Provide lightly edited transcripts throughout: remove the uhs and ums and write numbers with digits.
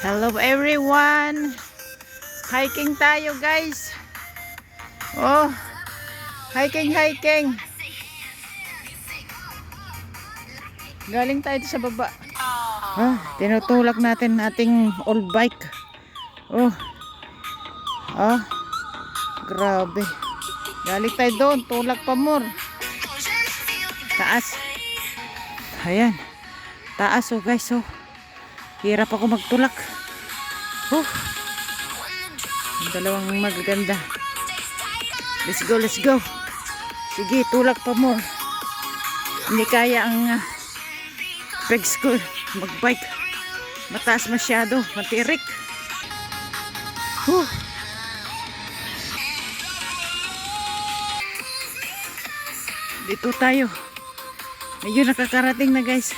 Hello everyone. Hiking tayo guys. Oh, hiking. Galing tayo sa baba. Tinutulak natin ating old bike. Oh. Grabe. Galing tayo doon, tulak pa more. Taas. Ayan. Taas oh guys oh. Hirap ako magtulak. Ang dalawang magaganda. Let's go. Sige, tulak pa more. Hindi kaya ang pegs ko magbike. Mataas masyado, matirik. Dito tayo. Medyo nakakarating na guys.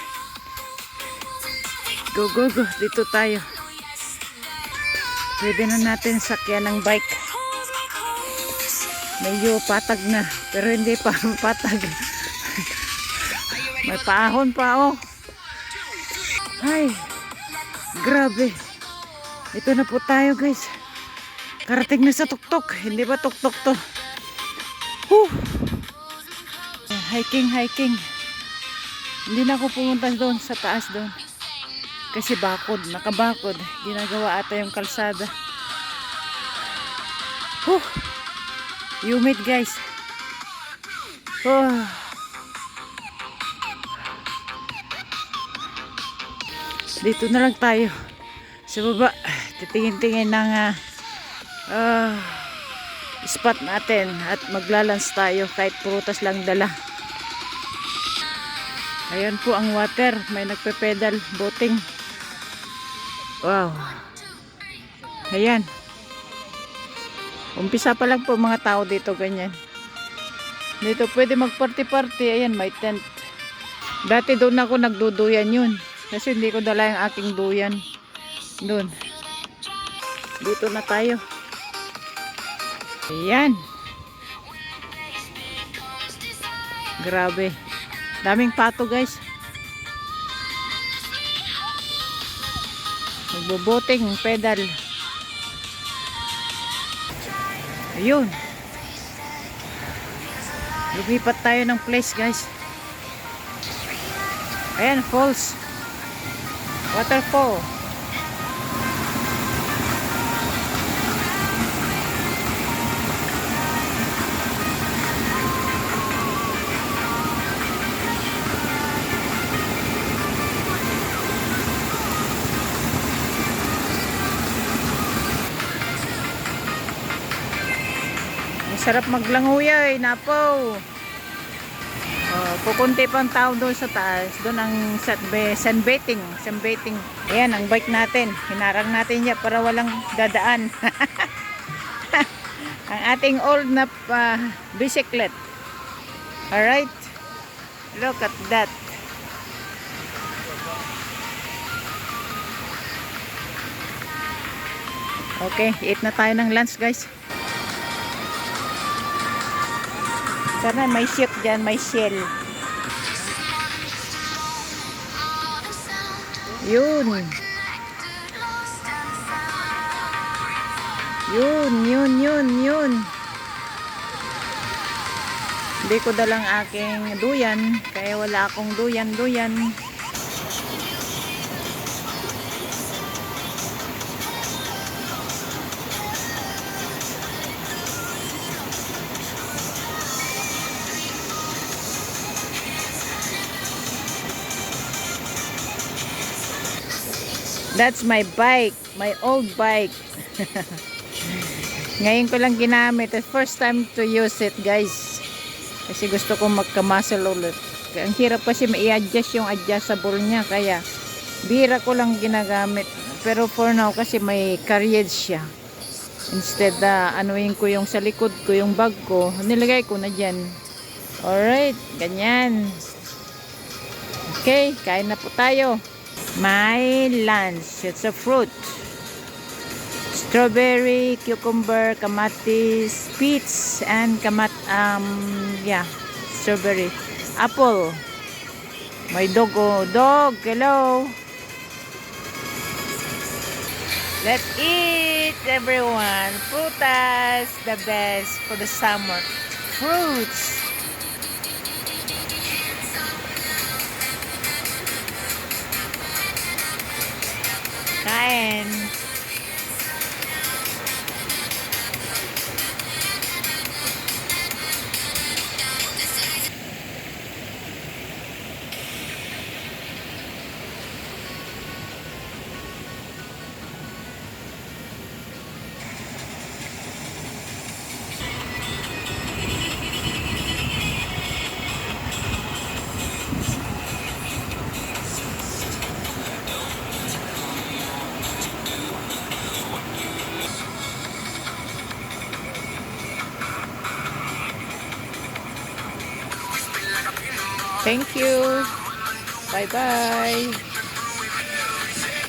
Go. Dito tayo. Pwede na natin sakyan ng bike. Medyo patag na. Pero hindi pa patag. May paahon pa oh. Ay. Grabe. Ito na po tayo guys. Karating na sa tuktok. Hindi ba tuktok to? Hiking. Hindi na ako pumunta doon sa taas doon. Kasi nakabakod. Ginagawa ata yung kalsada. Humid guys. Dito na lang tayo. Sa baba. Titingin-tingin ng spot natin. At maglalans tayo. Kahit prutas lang dala. Ayan po ang water. May nagpe-pedal boating. Wow. Ayan. Umpisa pa lang po mga tao dito ganyan. Dito pwede mag-party-party. Ayan, may tent. Dati doon ako nagduduyan yun. Kasi hindi ko dala yung aking duyan. Doon. Dito na tayo. Ayan. Grabe. Daming pato guys. Magboboting pedal. Ayun. Lumipat tayo ng place guys. Ayan, falls. Waterfall. Sarap maglanguya napo. Pupunti pang tao doon sa taas. Doon ang sunbathing. Ayan ang bike natin. Hinarang natin niya para walang dadaan. Ang ating old na bicyclet. Alright. Look at that. Okay, eat na tayo ng lunch guys. Sana may ship dyan, may shell. Yun. Hindi ko dalang aking duyan, kaya wala akong duyan. That's my bike, my old bike. Ngayon ko lang ginamit. It's first time to use it, guys. Kasi gusto ko magka-muscle ulit. Ang hirap kasi ma-i-adjust yung adjustable niya. Kaya, bira ko lang ginagamit. Pero for now, kasi may carriage siya. Instead, anuin ko yung sa likod ko, yung bag ko, nilagay ko na dyan. Alright, ganyan. Okay, kain na po tayo. My lunch. It's a fruit. Strawberry, cucumber, kamatis, peach, and strawberry. Apple. My dog, oh, dog, hello. Let's eat, everyone. Frutas, the best for the summer. Fruits. Kain. Thank you. Bye-bye.